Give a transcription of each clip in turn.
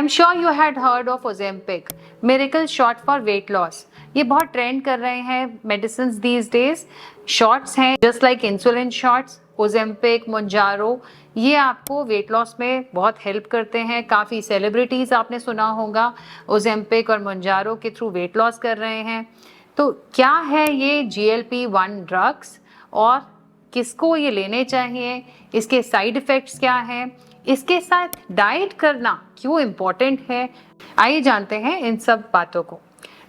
I'm sure you had heard of Ozempic, miracle shot for weight loss. ये बहुत trend कर रहे हैं मेडिसिन दीज डेज. शॉट्स हैं just like insulin shots, Ozempic, Mounjaro. ये आपको वेट लॉस में बहुत हेल्प करते हैं. काफ़ी सेलिब्रिटीज़ आपने सुना होगा ओजेम्पिक और मोंजारो के थ्रू वेट लॉस कर रहे हैं. तो क्या है ये GLP-1 ड्रग्स और किसको ये लेने चाहिए, इसके साइड इफ़ेक्ट्स क्या हैं, इसके साथ डाइट करना क्यों इम्पोर्टेंट है, आइए जानते हैं इन सब बातों को.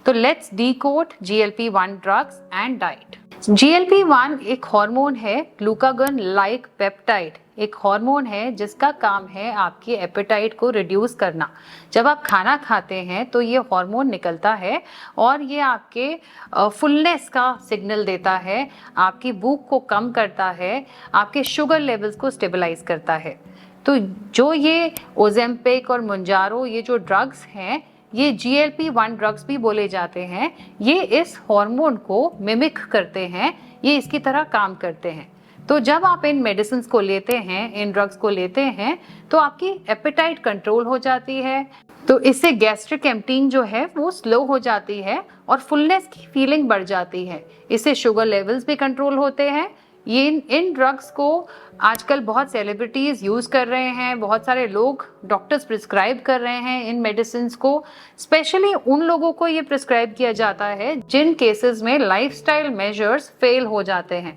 तो let's decode GLP-1 drugs and diet. GLP-1 एक हार्मोन है, ग्लूकागन लाइक पेप्टाइड. एक हार्मोन है जिसका काम है आपकी एपेटाइट को रिड्यूस करना. जब आप खाना खाते हैं तो ये हार्मोन निकलता है और ये आपके फुलनेस का सिग्नल देता है, आपकी भूख को कम करता है, आपके शुगर लेवल्स को स्टेबलाइज करता है. तो जो ये ओजेम्पिक और मोंजारो ये जो ड्रग्स हैं, ये GLP-1 ड्रग्स भी बोले जाते हैं. ये इस हार्मोन को मिमिक करते हैं, ये इसकी तरह काम करते हैं. तो जब आप इन मेडिसिन को लेते हैं, इन ड्रग्स को लेते हैं, तो आपकी एपेटाइट कंट्रोल हो जाती है. तो इससे गैस्ट्रिक एम्प्टिंग जो है वो स्लो हो जाती है और फुलनेस की फीलिंग बढ़ जाती है. इससे शुगर लेवल्स भी कंट्रोल होते हैं. ये इन ड्रग्स को आजकल बहुत सेलिब्रिटीज़ यूज़ कर रहे हैं, बहुत सारे लोग डॉक्टर्स प्रिस्क्राइब कर रहे हैं इन मेडिसिन को. स्पेशली उन लोगों को ये प्रिस्क्राइब किया जाता है जिन केसेस में लाइफस्टाइल मेजर्स फेल हो जाते हैं.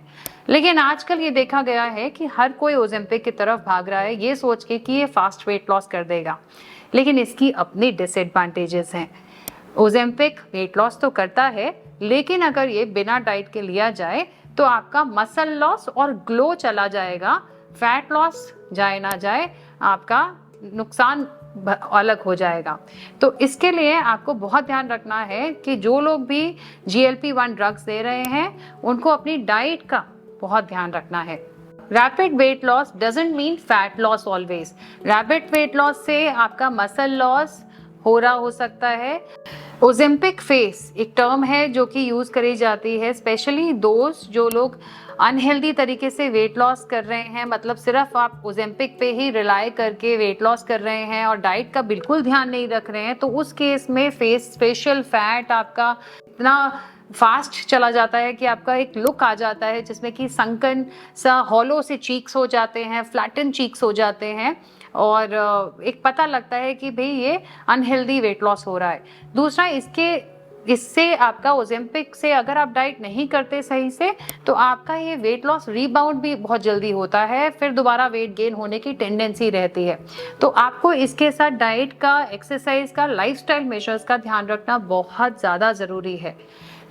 लेकिन आजकल ये देखा गया है कि हर कोई ओजेम्पिक की तरफ भाग रहा है ये सोच के कि ये फास्ट वेट लॉस कर देगा. लेकिन इसकी अपनी डिसएडवांटेजेस हैं. ओजेम्पिक वेट लॉस तो करता है, लेकिन अगर ये बिना डाइट के लिया जाए तो आपका मसल लॉस और ग्लो चला जाएगा. फैट लॉस जाए ना जाए, आपका नुकसान अलग हो जाएगा. तो इसके लिए आपको बहुत ध्यान रखना है कि जो लोग भी GLP-1 ड्रग्स दे रहे हैं उनको अपनी डाइट का बहुत ध्यान रखना है. Rapid weight loss doesn't mean fat loss always. Rapid weight loss से आपका मसल लॉस हो रहा हो सकता है. ओजेम्पिक फेस एक टर्म है जो कि यूज़ करी जाती है स्पेशली दोस्त जो लोग अनहेल्दी तरीके से वेट लॉस कर रहे हैं. मतलब सिर्फ आप ओजेम्पिक पे ही रिलाई करके वेट लॉस कर रहे हैं और डाइट का बिल्कुल ध्यान नहीं रख रहे हैं. तो उस केस में फेशियल फैट आपका इतना फास्ट चला जाता है कि आपका एक लुक आ जाता है जिसमें कि संकन सा हॉलो से चीक्स हो जाते हैं, फ्लैटन चीक्स हो जाते हैं और एक पता लगता है कि भाई ये अनहेल्दी वेट लॉस हो रहा है. दूसरा इससे आपका ओजेम्पिक से अगर आप डाइट नहीं करते सही से तो आपका ये वेट लॉस रीबाउंड भी बहुत जल्दी होता है, फिर दोबारा वेट गेन होने की टेंडेंसी रहती है. तो आपको इसके साथ डाइट का, एक्सरसाइज का, लाइफस्टाइल मेजर्स का ध्यान रखना बहुत ज़्यादा ज़रूरी है.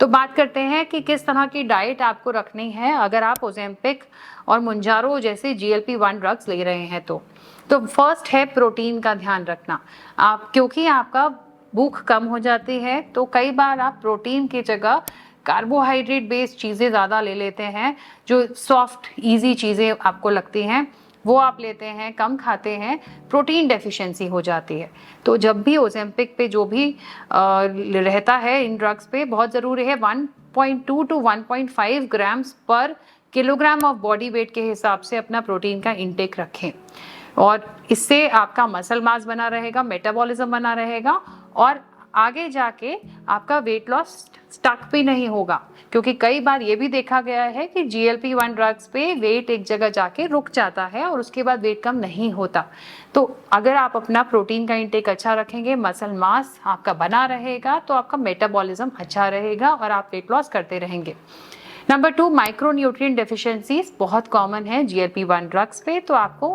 तो बात करते हैं कि किस तरह की डाइट आपको रखनी है अगर आप ओजेम्पिक और मोंजारो जैसे GLP-1 ड्रग्स ले रहे हैं. तो फर्स्ट है प्रोटीन का ध्यान रखना. आप क्योंकि आपका भूख कम हो जाती है तो कई बार आप प्रोटीन की जगह कार्बोहाइड्रेट बेस्ड चीज़ें ज़्यादा ले लेते हैं. जो सॉफ्ट ईजी चीज़ें आपको लगती हैं वो आप लेते हैं, कम खाते हैं, प्रोटीन डेफिशिएंसी हो जाती है. तो जब भी ओजेम्पिक पे जो भी रहता है इन ड्रग्स पे बहुत ज़रूरी है 1.2 to 1.5 ग्राम्स पर किलोग्राम ऑफ बॉडी वेट के हिसाब से अपना प्रोटीन का इंटेक रखें. और इससे आपका मसल मास बना रहेगा, मेटाबॉलिज्म बना रहेगा और आगे जाके आपका वेट लॉस स्टक भी नहीं होगा. क्योंकि कई बार ये भी देखा गया है कि GLP-1 ड्रग्स पे वेट एक जगह जाके रुक जाता है और उसके बाद वेट कम नहीं होता. तो अगर आप अपना प्रोटीन का इंटेक अच्छा रखेंगे, मसल मास आपका बना रहेगा, तो आपका मेटाबॉलिज्म अच्छा रहेगा और आप वेट लॉस करते रहेंगे. नंबर 2, माइक्रोन्यूट्रिएंट डेफिशिएंसीज बहुत कॉमन है GLP-1 ड्रग्स पे. तो आपको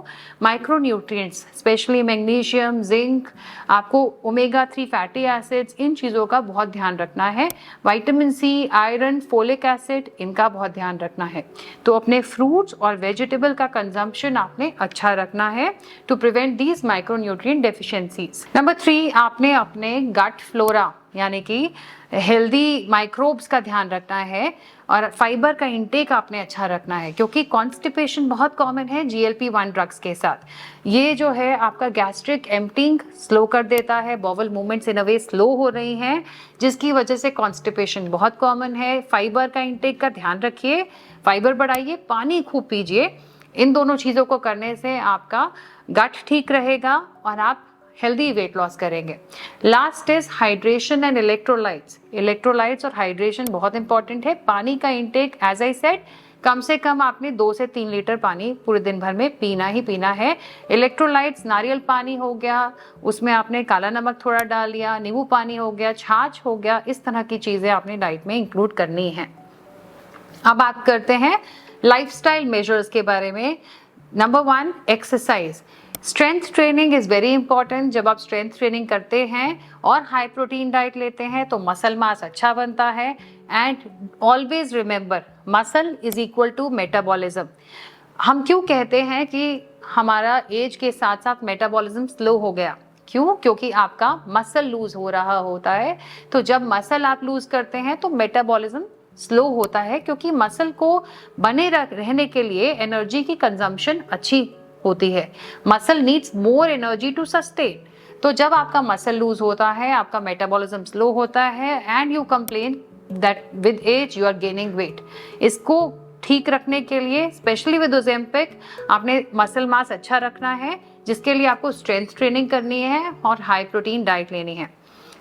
माइक्रोन्यूट्रिएंट्स स्पेशली मैग्नीशियम, जिंक, आपको ओमेगा 3 फैटी एसिड्स, इन चीज़ों का बहुत ध्यान रखना है. Vitamin C, iron, folic acid, इनका बहुत ध्यान रखना है. तो अपने फ्रूट्स और वेजिटेबल का कंजम्पशन आपने अच्छा रखना है to prevent these micronutrient deficiencies. Number 3, आपने अपने गट फ्लोरा यानी कि हेल्दी माइक्रोब्स का ध्यान रखना है और फाइबर का इंटेक आपने अच्छा रखना है. क्योंकि कॉन्स्टिपेशन बहुत कॉमन है GLP-1 ड्रग्स के साथ. ये जो है आपका गैस्ट्रिक एम्प्टिंग स्लो कर देता है, बॉवल मूवमेंट्स इन अ वे स्लो हो रही हैं जिसकी वजह से कॉन्स्टिपेशन बहुत कॉमन है. फाइबर का इंटेक का ध्यान रखिए, फाइबर बढ़ाइए, पानी खूब पीजिए. इन दोनों चीज़ों को करने से आपका गट ठीक रहेगा और आप हेल्दी वेट लॉस करेंगे। Last is hydration and electrolytes. Electrolytes और हाइड्रेशन बहुत इंपॉर्टेंट है। पानी का इंटेक एज आई सेड कम से कम आपने 2 से 3 लीटर पानी पूरे दिन भर में पीना ही पीना है। इलेक्ट्रोलाइट्स नारियल पानी हो गया, उसमें आपने काला नमक थोड़ा डाल लिया, नींबू पानी हो गया, छाछ हो गया, इस तरह की चीजें आपने डाइट में इंक्लूड करनी है। अब बात करते हैं लाइफस्टाइल मेजर्स के बारे में। Number 1, exercise. Strength training is very important. जब आप स्ट्रेंथ ट्रेनिंग करते हैं और हाई प्रोटीन डाइट लेते हैं तो मसल मास अच्छा बनता है। And always remember, muscle is equal to metabolism. हम क्यों कहते हैं कि हमारा एज के साथ साथ मेटाबॉलिज्म स्लो हो गया? क्यों? क्योंकि आपका मसल लूज हो रहा होता है। तो जब मसल आप लूज करते हैं तो मेटाबॉलिज्म स्लो होता है, क्योंकि मसल को बने रहने के लिए एनर्जी की कंजम्पशन अच्छी होती है। Muscle needs more energy to sustain. तो जब आपका मसल लूज होता है, आपका मेटाबॉलिज्म स्लो होता है and you complain that with age you are gaining weight. इसको ठीक रखने के लिए स्पेशली विद ओजेम्पिक आपने मसल मास अच्छा रखना है, जिसके लिए आपको स्ट्रेंथ ट्रेनिंग करनी है और हाई प्रोटीन डाइट लेनी है।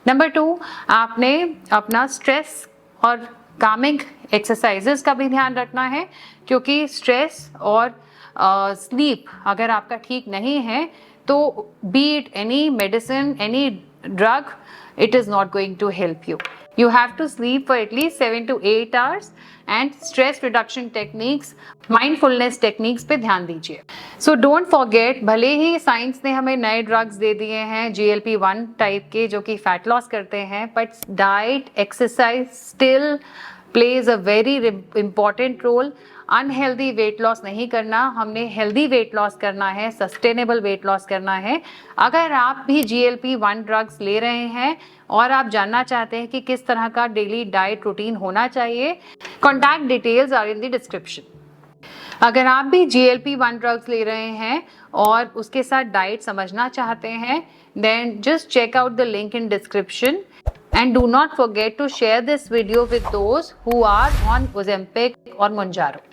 नंबर 2, आपने अपना स्ट्रेस और कामिंग एक्सरसाइजेस का भी ध्यान रखना है, क्योंकि स्ट्रेस और स्लीप अगर आपका ठीक नहीं है तो B it any medicine, any drug, it is not going to help you. You have to sleep for at least 7 to 8 hours and stress reduction techniques, mindfulness techniques पे ध्यान दीजिए। So don't forget, भले ही science ने हमें नए drugs they दिए हैं GLP-1 type के जो कि फैट लॉस करते हैं, but diet, exercise still plays a very important role. Unhealthy weight loss नहीं करना, हमने हेल्दी वेट लॉस करना है, सस्टेनेबल वेट लॉस करना है। अगर आप भी GLP-1 ड्रग्स ले रहे हैं और आप जानना चाहते हैं कि किस तरह का डेली डाइट रूटीन होना चाहिए, contact details are in the description. अगर आप भी GLP-1 ड्रग्स ले रहे हैं और उसके साथ डाइट समझना चाहते हैं, then just check out the link in description and do not forget to share this video with those who are on Ozempic or Mounjaro.